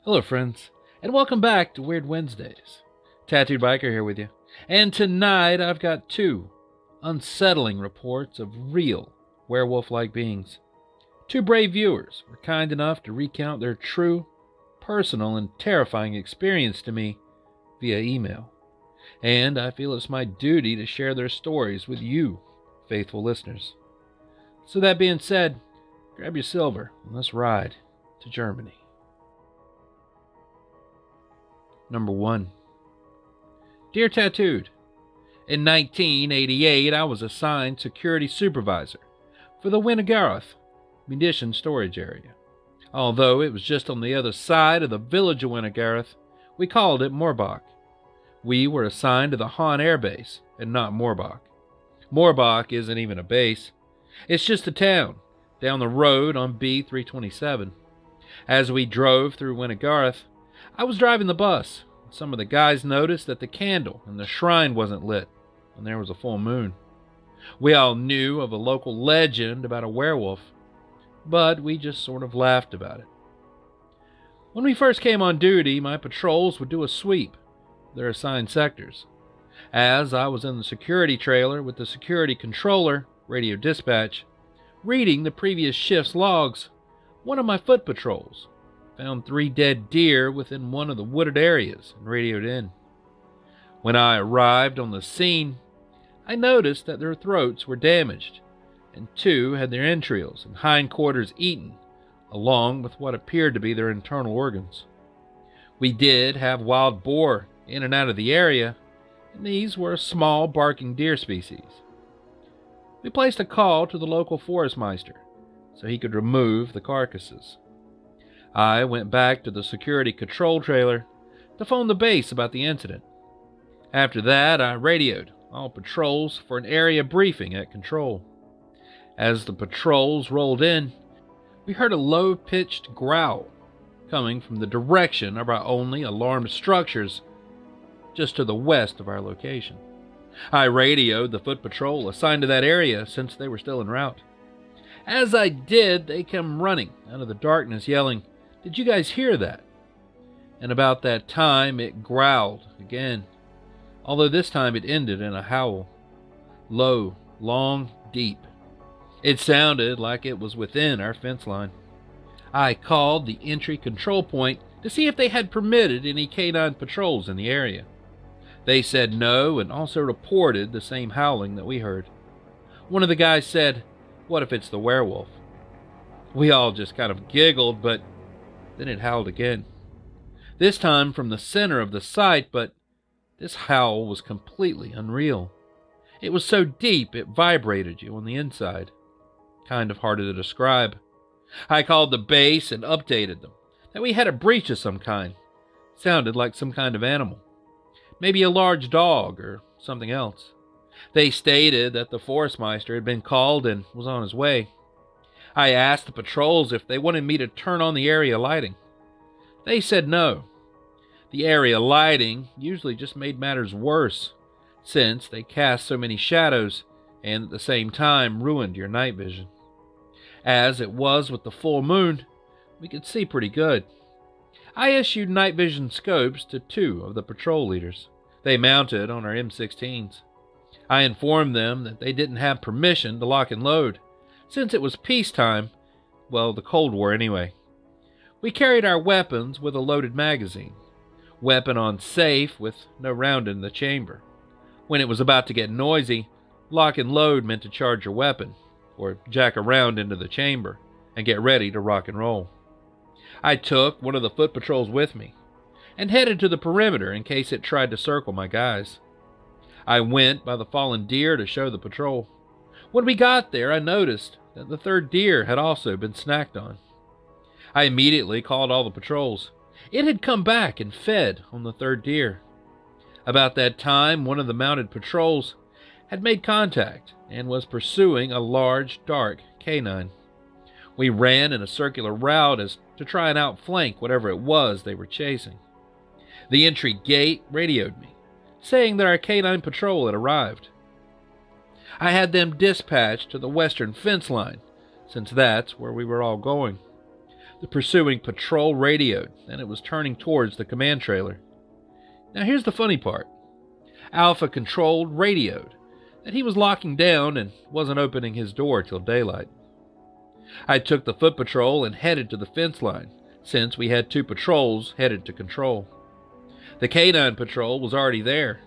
Hello, friends, and welcome back to Weird Wednesdays. Tattooed Biker here with you. And tonight I've got two unsettling reports of real werewolf-like beings. Two brave viewers were kind enough to recount their true, personal, and terrifying experience to me via email. And I feel it's my duty to share their stories with you, faithful listeners. So that being said, grab your silver and let's ride to Germany. Number 1. Dear Tattooed, in 1988 I was assigned security supervisor for the Winnegaroth munition storage area. Although it was just on the other side of the village of Winnegaroth, we called it Moorbach. We were assigned to the Hahn Air Base and not Moorbach. Moorbach isn't even a base. It's just a town down the road on B327. As we drove through Winnegaroth, I was driving the bus. Some of the guys noticed that the candle in the shrine wasn't lit, and there was a full moon. We all knew of a local legend about a werewolf, but we just sort of laughed about it. When we first came on duty, my patrols would do a sweep of their assigned sectors. As I was in the security trailer with the security controller, radio dispatch, reading the previous shift's logs, one of my foot patrols found 3 dead deer within one of the wooded areas and radioed in. When I arrived on the scene, I noticed that their throats were damaged, and 2 had their entrails and hindquarters eaten, along with what appeared to be their internal organs. We did have wild boar in and out of the area, and these were a small barking deer species. We placed a call to the local forestmeister so he could remove the carcasses. I went back to the security control trailer to phone the base about the incident. After that, I radioed all patrols for an area briefing at control. As the patrols rolled in, we heard a low-pitched growl coming from the direction of our only alarmed structures just to the west of our location. I radioed the foot patrol assigned to that area since they were still en route. As I did, they came running out of the darkness yelling, "Did you guys hear that?" And about that time, it growled again, although this time it ended in a howl. Low, long, deep. It sounded like it was within our fence line. I called the entry control point to see if they had permitted any canine patrols in the area. They said no and also reported the same howling that we heard. One of the guys said, "What if it's the werewolf?" We all just kind of giggled, but then it howled again. This time from the center of the site, but this howl was completely unreal. It was so deep it vibrated you on the inside. Kind of hard to describe. I called the base and updated them that we had a breach of some kind. Sounded like some kind of animal. Maybe a large dog or something else. They stated that the forestmeister had been called and was on his way. I asked the patrols if they wanted me to turn on the area lighting. They said no. The area lighting usually just made matters worse, since they cast so many shadows and at the same time ruined your night vision. As it was with the full moon, we could see pretty good. I issued night vision scopes to 2 of the patrol leaders. They mounted on our M16s. I informed them that they didn't have permission to lock and load, since it was peacetime, well, the Cold War anyway. We carried our weapons with a loaded magazine. Weapon on safe with no round in the chamber. When it was about to get noisy, lock and load meant to charge your weapon, or jack a round into the chamber, and get ready to rock and roll. I took one of the foot patrols with me, and headed to the perimeter in case it tried to circle my guys. I went by the fallen deer to show the patrol. When we got there, I noticed that the 3rd deer had also been snacked on. I immediately called all the patrols. It had come back and fed on the 3rd deer. About that time, one of the mounted patrols had made contact and was pursuing a large, dark canine. We ran in a circular route as to try and outflank whatever it was they were chasing. The entry gate radioed me, saying that our canine patrol had arrived. I had them dispatched to the western fence line, since that's where we were all going. The pursuing patrol radioed, and it was turning towards the command trailer. Now here's the funny part. Alpha controlled radioed that he was locking down and wasn't opening his door till daylight. I took the foot patrol and headed to the fence line, since we had 2 patrols headed to control. The canine patrol was already there,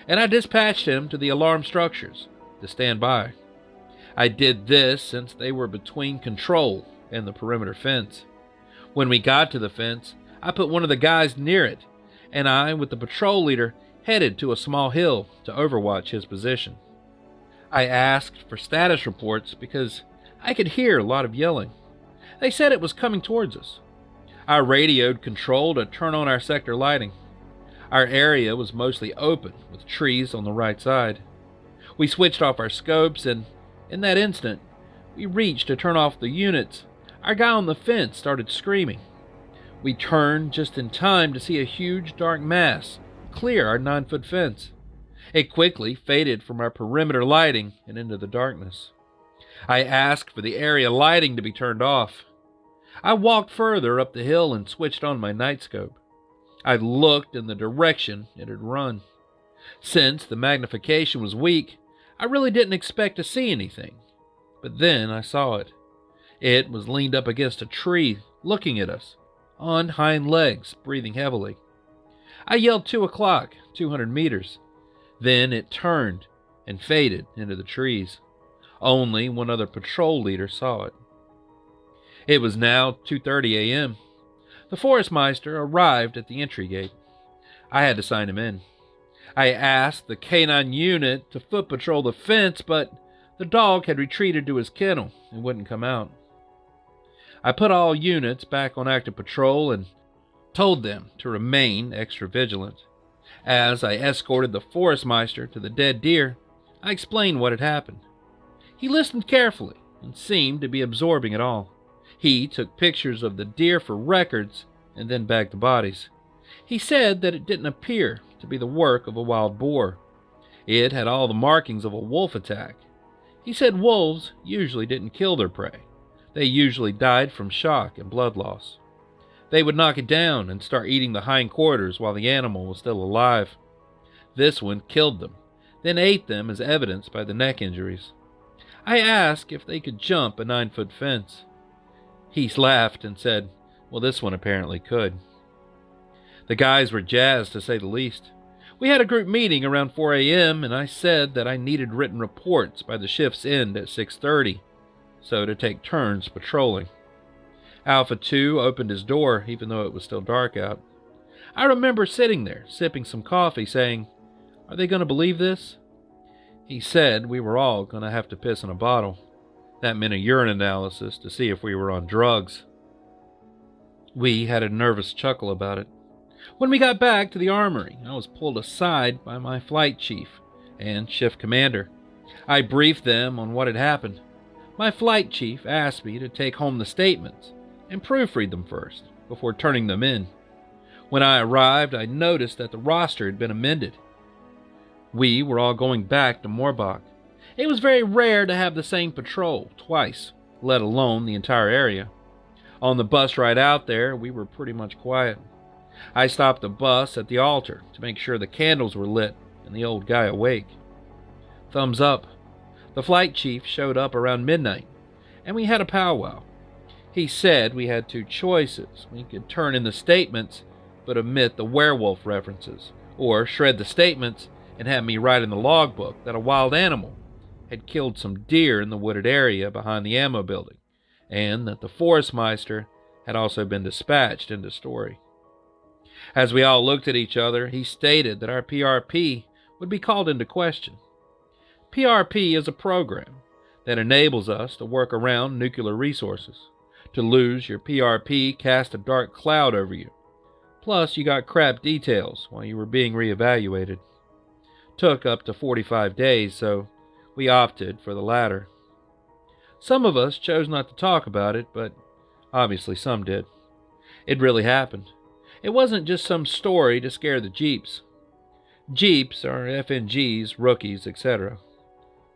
and I dispatched him to the alarm structures to stand by. I did this since they were between control and the perimeter fence. When we got to the fence, I put one of the guys near it, and I, with the patrol leader, headed to a small hill to overwatch his position. I asked for status reports because I could hear a lot of yelling. They said it was coming towards us. I radioed control to turn on our sector lighting. Our area was mostly open, with trees on the right side. We switched off our scopes, and in that instant, we reached to turn off the units. Our guy on the fence started screaming. We turned just in time to see a huge dark mass clear our 9-foot fence. It quickly faded from our perimeter lighting and into the darkness. I asked for the area lighting to be turned off. I walked further up the hill and switched on my night scope. I looked in the direction it had run. Since the magnification was weak, I really didn't expect to see anything. But then I saw it. It was leaned up against a tree, looking at us, on hind legs, breathing heavily. I yelled 2 o'clock, 200 meters. Then it turned and faded into the trees. Only one other patrol leader saw it. It was now 2:30 a.m. The Forestmeister arrived at the entry gate. I had to sign him in. I asked the canine unit to foot patrol the fence, but the dog had retreated to his kennel and wouldn't come out. I put all units back on active patrol and told them to remain extra vigilant. As I escorted the Forestmeister to the dead deer, I explained what had happened. He listened carefully and seemed to be absorbing it all. He took pictures of the deer for records and then bagged the bodies. He said that it didn't appear to be the work of a wild boar. It had all the markings of a wolf attack. He said wolves usually didn't kill their prey. They usually died from shock and blood loss. They would knock it down and start eating the hindquarters while the animal was still alive. This one killed them, then ate them as evidenced by the neck injuries. I asked if they could jump a 9-foot fence. He laughed and said, well, this one apparently could. The guys were jazzed, to say the least. We had a group meeting around 4 a.m., and I said that I needed written reports by the shift's end at 6:30, so to take turns patrolling. Alpha 2 opened his door, even though it was still dark out. I remember sitting there, sipping some coffee, saying, are they going to believe this? He said we were all going to have to piss in a bottle. That meant a urine analysis to see if we were on drugs. We had a nervous chuckle about it. When we got back to the armory, I was pulled aside by my flight chief and shift commander. I briefed them on what had happened. My flight chief asked me to take home the statements and proofread them first, before turning them in. When I arrived, I noticed that the roster had been amended. We were all going back to Moorbach. It was very rare to have the same patrol twice, let alone the entire area. On the bus ride out there, we were pretty much quiet. I stopped the bus at the altar to make sure the candles were lit and the old guy awake. Thumbs up. The flight chief showed up around midnight, and we had a powwow. He said we had 2 choices. We could turn in the statements, but omit the werewolf references, or shred the statements and have me write in the logbook that a wild animal had killed some deer in the wooded area behind the ammo building, and that the Forestmeister had also been dispatched into Story. As we all looked at each other, he stated that our PRP would be called into question. PRP is a program that enables us to work around nuclear resources. To lose your PRP cast a dark cloud over you. Plus, you got crap details while you were being reevaluated. Took up to 45 days, so we opted for the latter. Some of us chose not to talk about it, but obviously some did. It really happened. It wasn't just some story to scare the Jeeps. Jeeps are FNGs, rookies, etc.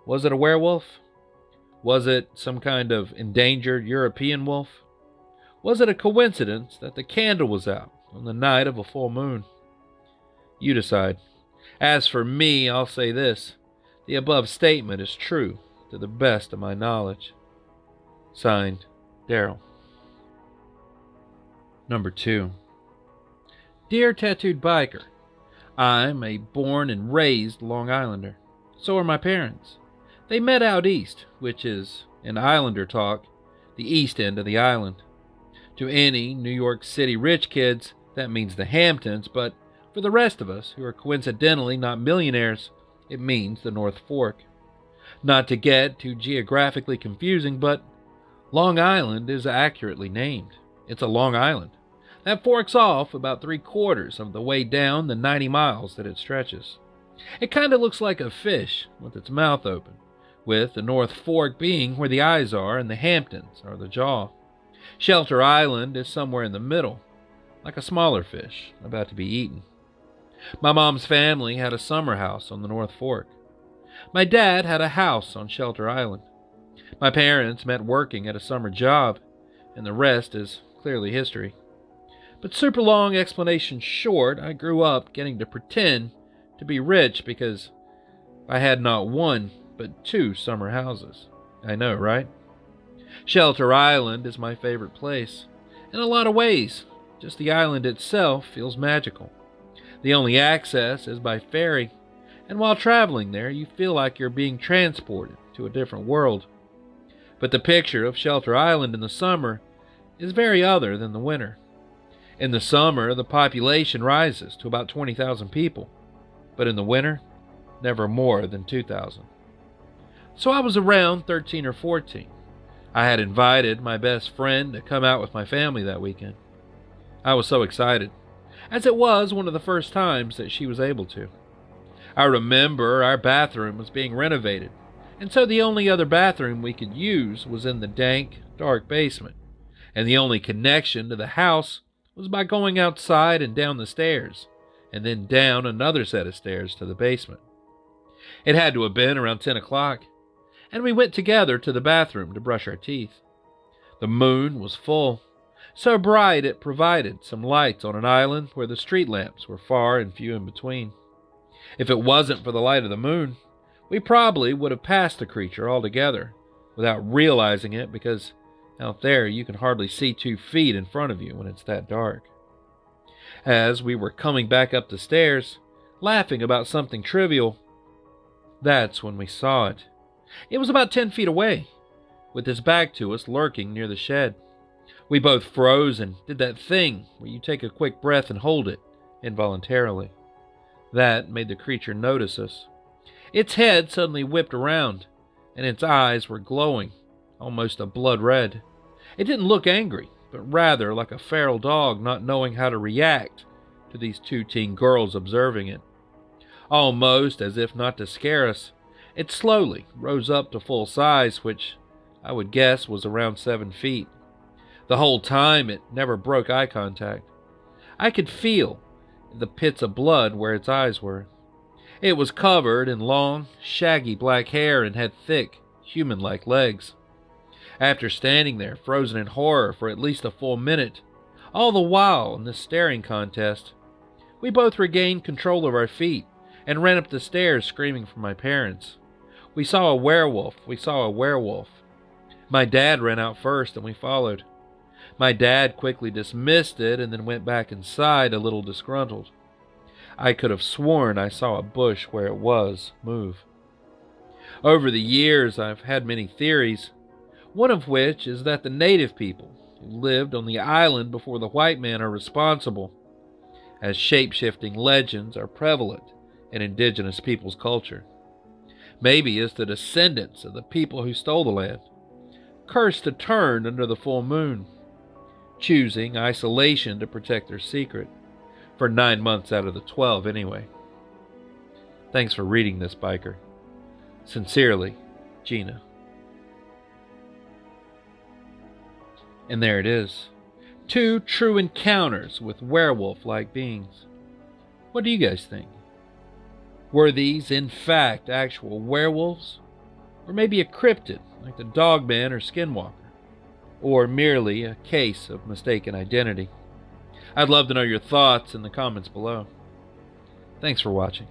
Was it a werewolf? Was it some kind of endangered European wolf? Was it a coincidence that the candle was out on the night of a full moon? You decide. As for me, I'll say this. The above statement is true to the best of my knowledge. Signed, Daryl. Number 2. Dear Tattooed Biker, I'm a born and raised Long Islander. So are my parents. They met out east, which is, in Islander talk, the east end of the island. To any New York City rich kids, that means the Hamptons, but for the rest of us, who are coincidentally not millionaires, it means the North Fork. Not to get too geographically confusing, but Long Island is accurately named. It's a long island that forks off about 3/4 of the way down the 90 miles that it stretches. It kind of looks like a fish with its mouth open, with the North Fork being where the eyes are and the Hamptons are the jaw. Shelter Island is somewhere in the middle, like a smaller fish about to be eaten. My mom's family had a summer house on the North Fork. My dad had a house on Shelter Island. My parents met working at a summer job, and the rest is clearly history. But super long explanation short, I grew up getting to pretend to be rich because I had not one, but 2 summer houses. I know, right? Shelter Island is my favorite place. In a lot of ways, just the island itself feels magical. The only access is by ferry, and while traveling there, you feel like you're being transported to a different world. But the picture of Shelter Island in the summer is very other than the winter. In the summer, the population rises to about 20,000 people, but in the winter, never more than 2,000. So I was around 13 or 14. I had invited my best friend to come out with my family that weekend. I was so excited, as it was one of the first times that she was able to. I remember our bathroom was being renovated, and so the only other bathroom we could use was in the dank, dark basement, and the only connection to the house was by going outside and down the stairs, and then down another set of stairs to the basement. It had to have been around 10 o'clock, and we went together to the bathroom to brush our teeth. The moon was full, so bright it provided some lights on an island where the street lamps were far and few in between. If it wasn't for the light of the moon, we probably would have passed the creature altogether without realizing it, because out there you can hardly see 2 feet in front of you when it's that dark. As we were coming back up the stairs, laughing about something trivial, that's when we saw it. It was about 10 feet away, with its back to us, lurking near the shed. We both froze and did that thing where you take a quick breath and hold it, involuntarily. That made the creature notice us. Its head suddenly whipped around, and its eyes were glowing, almost a blood red. It didn't look angry, but rather like a feral dog not knowing how to react to these 2 teen girls observing it. Almost as if not to scare us, it slowly rose up to full size, which I would guess was around 7 feet. The whole time it never broke eye contact. I could feel the pits of blood where its eyes were. It was covered in long, shaggy black hair and had thick, human-like legs. After standing there, frozen in horror for at least a full minute, all the while in this staring contest, we both regained control of our feet and ran up the stairs screaming for my parents. We saw a werewolf. We saw a werewolf. My dad ran out first and we followed. My dad quickly dismissed it and then went back inside a little disgruntled. I could have sworn I saw a bush where it was move. Over the years, I've had many theories, one of which is that the native people who lived on the island before the white man are responsible, as shape-shifting legends are prevalent in indigenous people's culture. Maybe it's the descendants of the people who stole the land, cursed to turn under the full moon, choosing isolation to protect their secret, for 9 months out of the 12 anyway. Thanks for reading this, biker. Sincerely, Gina. And there it is. 2 true encounters with werewolf-like beings. What do you guys think? Were these, in fact, actual werewolves? Or maybe a cryptid, like the dogman or skinwalker? or merely a case of mistaken identity? I'd love to know your thoughts in the comments below. Thanks for watching.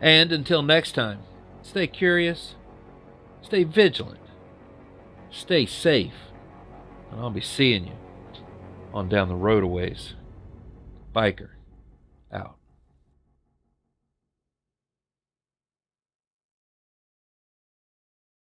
And until next time, stay curious, stay vigilant, stay safe, and I'll be seeing you on down the road a ways. Biker out.